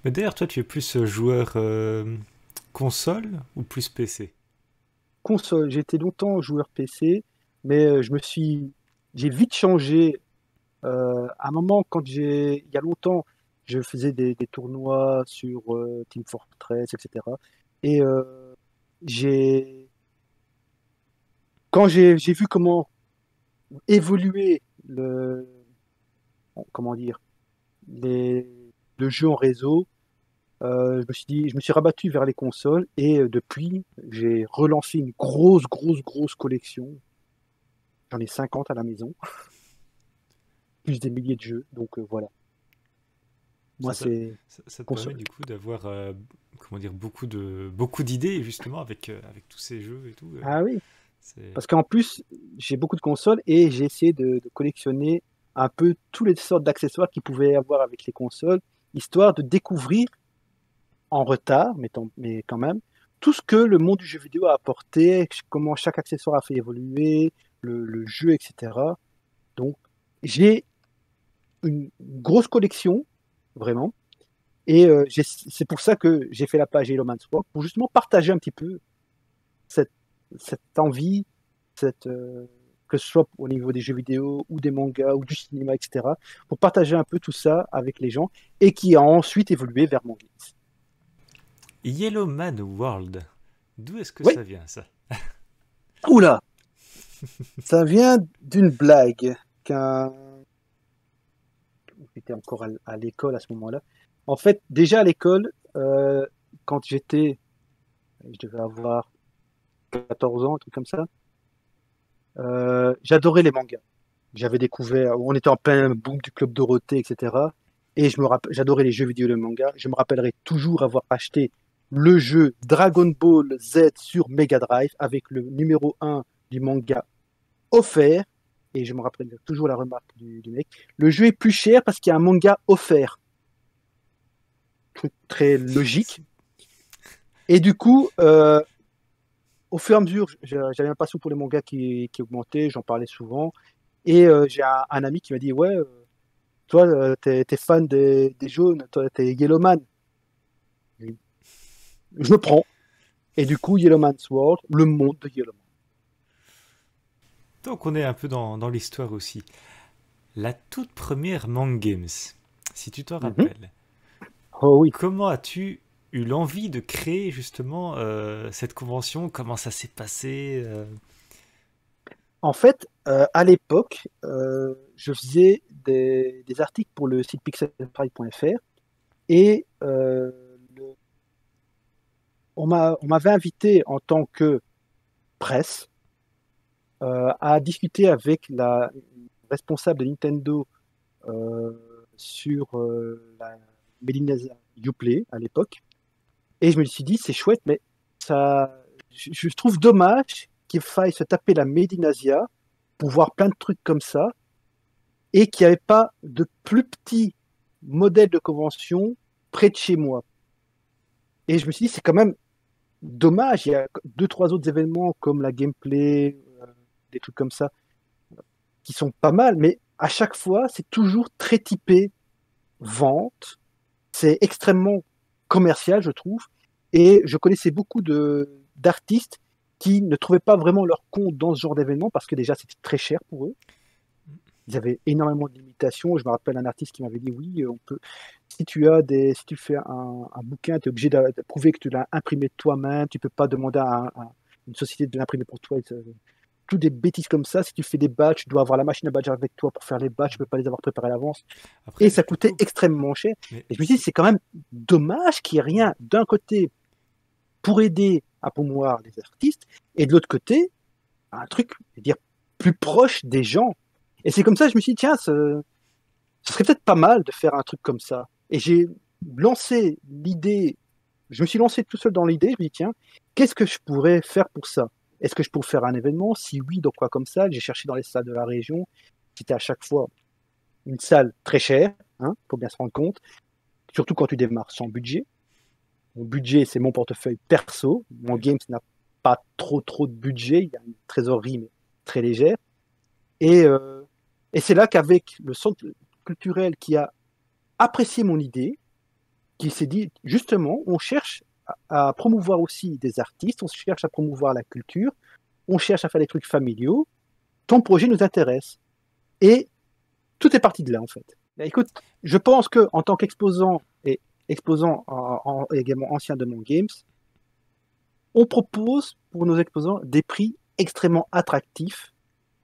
Mais d'ailleurs, toi, tu es plus joueur console ou plus PC? Console, j'ai été longtemps joueur PC, mais j'ai vite changé. À un moment, il y a longtemps, je faisais des tournois sur Team Fortress, etc. Et j'ai, quand j'ai vu comment évoluer comment dire, les, le jeu en réseau, je me suis rabattu vers les consoles et depuis, j'ai relancé une grosse, grosse, grosse collection. J'en ai 50 à la maison, plus des milliers de jeux. Donc voilà. Moi, Ça te, c'est ça te permet console. du coup d'avoir comment dire, beaucoup d'idées justement avec tous ces jeux et tout. Ah oui, C'est... parce qu'en plus, j'ai beaucoup de consoles et j'ai essayé de collectionner un peu toutes les sortes d'accessoires qu'il pouvait y avoir avec les consoles, histoire de découvrir en retard, mais quand même, tout ce que le monde du jeu vidéo a apporté, comment chaque accessoire a fait évoluer, le jeu, etc. Donc, j'ai une grosse collection, vraiment. Et c'est pour ça que j'ai fait la page Hello Man Swap, pour justement partager un petit peu cette, cette envie, que ce soit au niveau des jeux vidéo ou des mangas ou du cinéma, etc., pour partager un peu tout ça avec les gens et qui a ensuite évolué vers mon guide. Yellow Man World. D'où est-ce que Oui, ça vient ça? oula, ça vient d'une blague qu'un. J'étais encore à l'école à ce moment-là. En fait, déjà à l'école, quand je devais avoir 14 ans, un truc comme ça, j'adorais les mangas. J'avais découvert, on était en plein boom du Club Dorothée, etc. Et j'adorais les jeux vidéo et les mangas. Je me rappellerai toujours avoir acheté le jeu Dragon Ball Z sur Mega Drive avec le numéro 1 du manga offert. Et je me rappelle toujours la remarque du mec. Le jeu est plus cher parce qu'il y a un manga offert. Truc très logique. Et du coup, au fur et à mesure, j'avais un passion pour les mangas qui augmentait, j'en parlais souvent. Et j'ai un ami qui m'a dit, ouais, toi, t'es fan des jaunes, toi, t'es Yellowman. Je le prends. Et du coup, Yellowman's World, le monde de Yellowman. Donc on est un peu dans l'histoire aussi. La toute première Mang Games, si tu t'en Mhm. rappelles, Oh oui. comment as-tu eu l'envie de créer justement cette convention? Comment ça s'est passé En fait, à l'époque, je faisais des articles pour le site pixelpride.fr et on m'avait invité en tant que presse à discuter avec la responsable de Nintendo euh, sur la Melina Uplay à l'époque. Et je me suis dit, c'est chouette, mais ça, je trouve dommage qu'il faille se taper la Made in Asia pour voir plein de trucs comme ça et qu'il n'y avait pas de plus petits modèles de convention près de chez moi. Et je me suis dit, c'est quand même dommage. Il y a 2-3 autres événements comme la gameplay, des trucs comme ça, qui sont pas mal, mais à chaque fois, c'est toujours très typé vente. C'est extrêmement commercial, je trouve. Et je connaissais beaucoup d'artistes qui ne trouvaient pas vraiment leur compte dans ce genre d'événement parce que déjà, c'était très cher pour eux. Ils avaient énormément de limitations. Je me rappelle un artiste qui m'avait dit oui, on peut. Si tu fais un bouquin, tu es obligé de prouver que tu l'as imprimé toi-même. Tu peux pas demander à une société de l'imprimer pour toi. Tout des bêtises comme ça. Si tu fais des badges, tu dois avoir la machine à badge avec toi pour faire les badges. Tu peux pas les avoir préparés à l'avance. Et ça coûtait extrêmement cher. Mais... Et je me dis, c'est quand même dommage qu'il n'y ait rien d'un côté pour aider à promouvoir les artistes et de l'autre côté, un truc, je veux dire, plus proche des gens. Et c'est comme ça que je me suis dit, tiens, ce serait peut-être pas mal de faire un truc comme ça. Et j'ai lancé l'idée, je me suis lancé tout seul dans l'idée, je me dis, tiens, qu'est-ce que je pourrais faire pour ça? Est-ce que je pourrais faire un événement? Si oui, donc quoi comme ça? J'ai cherché dans les salles de la région, c'était à chaque fois une salle très chère, hein, faut bien se rendre compte, surtout quand tu démarres sans budget. Mon budget, c'est mon portefeuille perso. Mon Games n'a pas trop de budget, il y a une trésorerie, mais très légère. Et c'est là qu'avec le centre culturel qui a apprécié mon idée, qui s'est dit, justement, on cherche à promouvoir aussi des artistes, on cherche à promouvoir la culture, on cherche à faire des trucs familiaux, ton projet nous intéresse. Et tout est parti de là, en fait. Et écoute, je pense qu'en tant qu'exposant et exposant également ancien de mon Games, on propose pour nos exposants des prix extrêmement attractifs,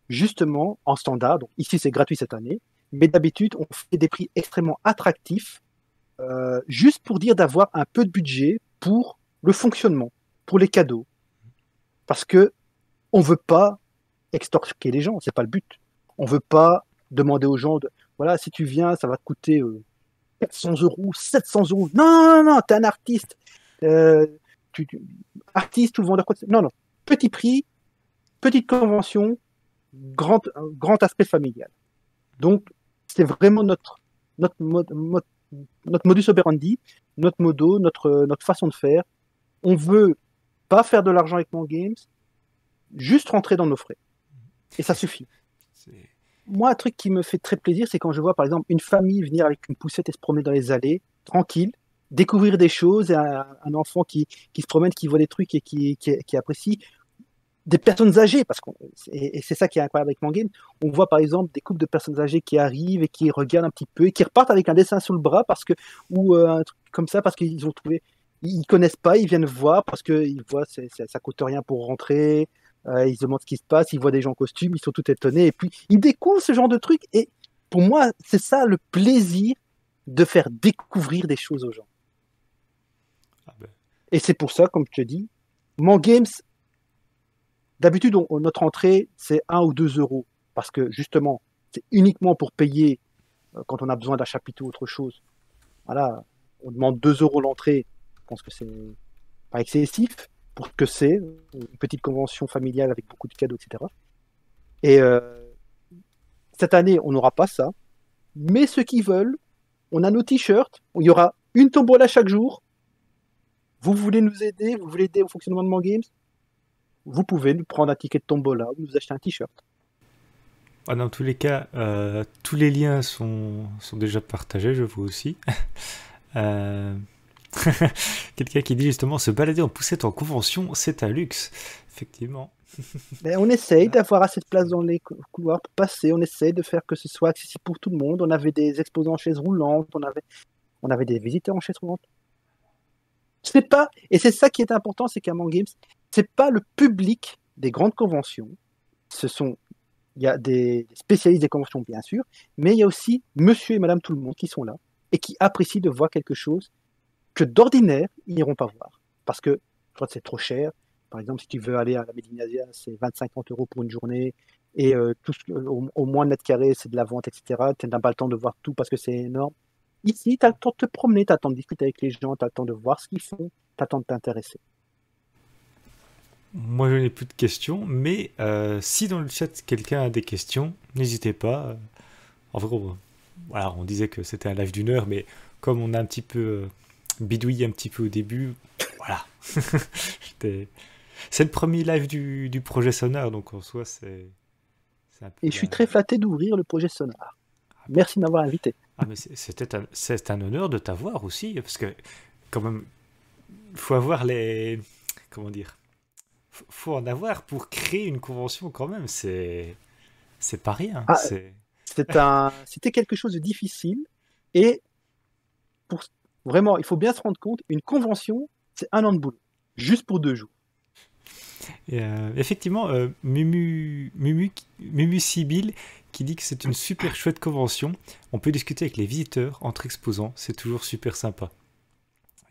justement en standard. Donc ici, c'est gratuit cette année, mais d'habitude, on fait des prix extrêmement attractifs, juste pour dire d'avoir un peu de budget pour le fonctionnement, pour les cadeaux. Parce que on veut pas extorquer les gens, c'est pas le but. On veut pas demander aux gens, voilà, si tu viens, ça va te coûter 400 €, 700 €. Non, t'es un artiste. Artiste ou vendeur, non. Petit prix, petite convention, grand aspect familial. Donc, c'est vraiment notre modus operandi, notre modo, notre façon de faire. On veut pas faire de l'argent avec mon Games, juste rentrer dans nos frais. Et ça suffit. Moi, un truc qui me fait très plaisir, c'est quand je vois, par exemple, une famille venir avec une poussette et se promener dans les allées, tranquille, découvrir des choses, et un enfant qui se promène, qui voit des trucs et qui apprécie. Des personnes âgées, et c'est ça qui est incroyable avec mon game. On voit par exemple des couples de personnes âgées qui arrivent et qui regardent un petit peu et qui repartent avec un dessin sous le bras ou un truc comme ça parce qu'ils ont trouvé, ils connaissent pas, ils viennent voir parce qu'ils voient ça coûte rien pour rentrer, ils se demandent ce qui se passe, ils voient des gens en costume, ils sont tout étonnés et puis ils découvrent ce genre de trucs et pour moi c'est ça le plaisir de faire découvrir des choses aux gens. Et c'est pour ça, comme je te dis, mon games. D'habitude, notre entrée, c'est 1 ou 2 € parce que justement, c'est uniquement pour payer quand on a besoin d'un chapitre ou autre chose. Voilà, on demande 2 € l'entrée. Je pense que c'est pas excessif pour ce que c'est, une petite convention familiale avec beaucoup de cadeaux, etc. Et cette année, on n'aura pas ça. Mais ceux qui veulent, on a nos t-shirts. Il y aura une tombola chaque jour. Vous voulez nous aider? Vous voulez aider au fonctionnement de mon Games? Vous pouvez nous prendre un ticket de tombola ou nous acheter un t-shirt. Ah, dans tous les cas, tous les liens sont déjà partagés, je vois aussi. Quelqu'un qui dit justement se balader en poussette en convention, c'est un luxe. Effectivement. Mais on essaye d'avoir assez de place dans les couloirs pour passer, on essaye de faire que ce soit accessible pour tout le monde. On avait des exposants en chaise roulante, on avait des visiteurs en chaise roulante. Et c'est ça qui est important, c'est qu'à Games, c'est pas le public des grandes conventions. Il y a des spécialistes des conventions, bien sûr, mais il y a aussi monsieur et madame tout le monde qui sont là et qui apprécient de voir quelque chose que d'ordinaire, ils n'iront pas voir. Parce que je crois que c'est trop cher. Par exemple, si tu veux aller à la Made in Asia, c'est 25-30 € pour une journée. Et au moins de mètres carrés, c'est de la vente, etc. Tu n'as pas le temps de voir tout parce que c'est énorme. Ici, tu as le temps de te promener, tu as le temps de discuter avec les gens, tu as le temps de voir ce qu'ils font, tu as le temps de t'intéresser. moi je n'ai plus de questions, mais si dans le chat quelqu'un a des questions, n'hésitez pas. En vrai, voilà, on disait que c'était un live d'une heure, mais comme on a un petit peu bidouillé un petit peu au début, voilà. J'étais- C'est le premier live du projet Sonar, donc en soi, c'est un peu Et je la... suis très flatté d'ouvrir le projet Sonar. Ah, Merci de m'avoir invité. ah, mais c'est un honneur de t'avoir aussi, parce que quand même, faut avoir les... Comment dire? Faut en avoir pour créer une convention quand même, c'est pas rien, Ah, c'est... c'était quelque chose de difficile. Et pour, vraiment, il faut bien se rendre compte, une convention, c'est 1 an de boulot. Juste pour 2 jours. Et, effectivement, Mumu Sibyl qui dit que c'est une super chouette convention. On peut discuter avec les visiteurs entre exposants, c'est toujours super sympa.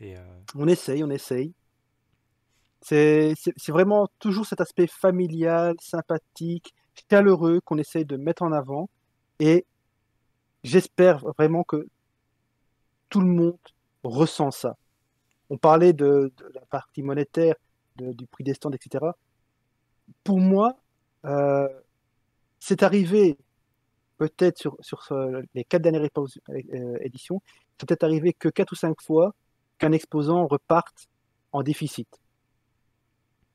Et On essaye, on essaye. C'est vraiment toujours cet aspect familial, sympathique, chaleureux qu'on essaye de mettre en avant. Et j'espère vraiment que tout le monde ressent ça. On parlait de la partie monétaire, du prix des stands, etc. Pour moi, euh, c'est arrivé peut-être sur les 4 dernières éditions, c'est peut-être arrivé que 4 ou 5 fois qu'un exposant reparte en déficit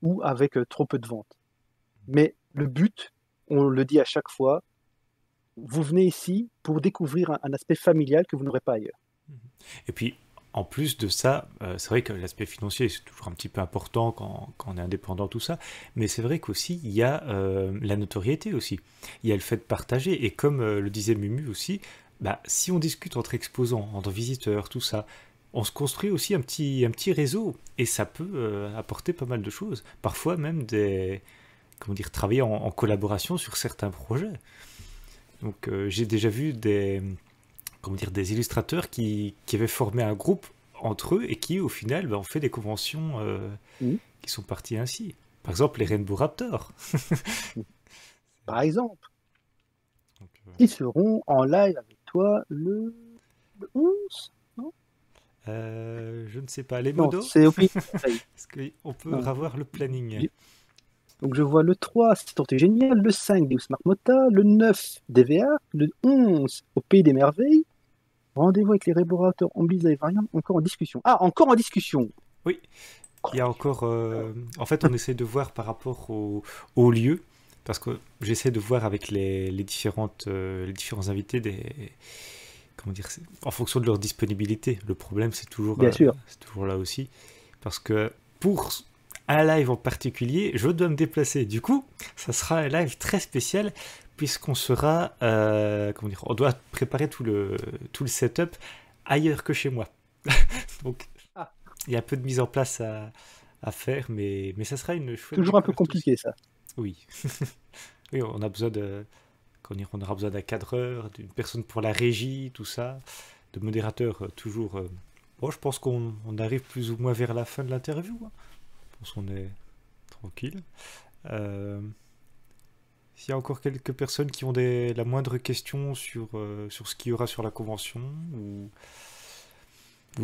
ou avec trop peu de ventes. Mais le but, on le dit à chaque fois, vous venez ici pour découvrir un aspect familial que vous n'aurez pas ailleurs. Et puis, en plus de ça, c'est vrai que l'aspect financier, c'est toujours un petit peu important quand on est indépendant, tout ça. Mais c'est vrai qu'aussi, il y a la notoriété aussi. Il y a le fait de partager. Et comme le disait Mumu aussi, bah, si on discute entre exposants, entre visiteurs, tout ça, on se construit aussi un petit réseau. Et ça peut apporter pas mal de choses. Parfois même des... Comment dire, travailler en collaboration sur certains projets. Donc j'ai déjà vu des, comment dire, des illustrateurs qui avaient formé un groupe entre eux et qui, au final, ben, ont fait des conventions Mhm. qui sont parties ainsi. Par exemple, les Rainbow Raptors. Par exemple, Donc, ils seront en live avec toi le 11. Non, je ne sais pas, les non, modos. c'est au Pays des Merveilles. Est-ce qu'on peut Non. revoir le planning? Donc je vois le 3, c'est Tortue Génial, le 5, Deus Marc Mota, le 9, DVA, le 11, au Pays des Merveilles. Rendez-vous avec les réborateurs en Blizzard et Variant, encore en discussion. Ah, encore en discussion. Oui, il y a encore... En fait, on essaie de voir par rapport au lieu, parce que j'essaie de voir avec les différents invités comment dire, en fonction de leur disponibilité. Le problème, Bien sûr. c'est toujours là aussi. Parce que pour un live en particulier, je dois me déplacer. Du coup, ça sera un live très spécial, puisqu'on sera, comment dire, on doit préparer tout le setup ailleurs que chez moi. Donc, Ah, il y a un peu de mise en place à faire, mais ça sera une chouette toujours un peu découverte aussi. compliqué ça. Oui. Oui, on a besoin de, on aura besoin d'un cadreur, d'une personne pour la régie, tout ça, de modérateur toujours. Bon, je pense qu'on arrive plus ou moins vers la fin de l'interview, hein. Je pense qu'on est tranquille. Euh, S'il y a encore quelques personnes qui ont la moindre question sur ce qu'il y aura sur la convention, ou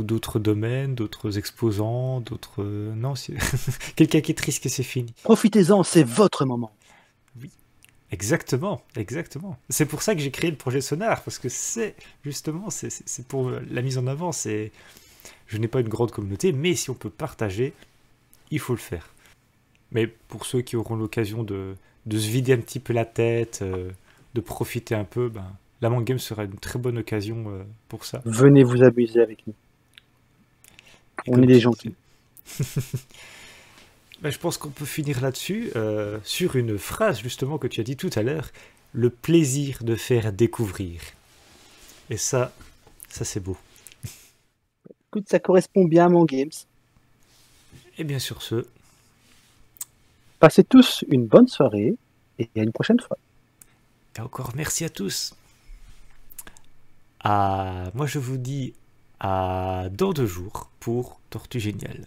d'autres domaines, d'autres exposants, d'autres... non, quelqu'un qui est triste que c'est fini. Profitez-en, c'est votre moment. Oui. Exactement, exactement. C'est pour ça que j'ai créé le projet Sonar, parce que c'est justement, c'est pour la mise en avant. Je n'ai pas une grande communauté, mais si on peut partager, il faut le faire. Mais pour ceux qui auront l'occasion de se vider un petit peu la tête, de profiter un peu, ben, la Mang Game sera une très bonne occasion pour ça. Venez vous amuser avec nous. Et On est comme des tu gentils. disais, ben, je pense qu'on peut finir là-dessus, sur une phrase justement que tu as dit tout à l'heure, le plaisir de faire découvrir. Et ça c'est beau. Écoute, ça correspond bien à mon games. Et bien sur ce, Passez tous une bonne soirée et à une prochaine fois. et encore merci à tous. Moi je vous dis à dans 2 jours pour Tortue Géniale.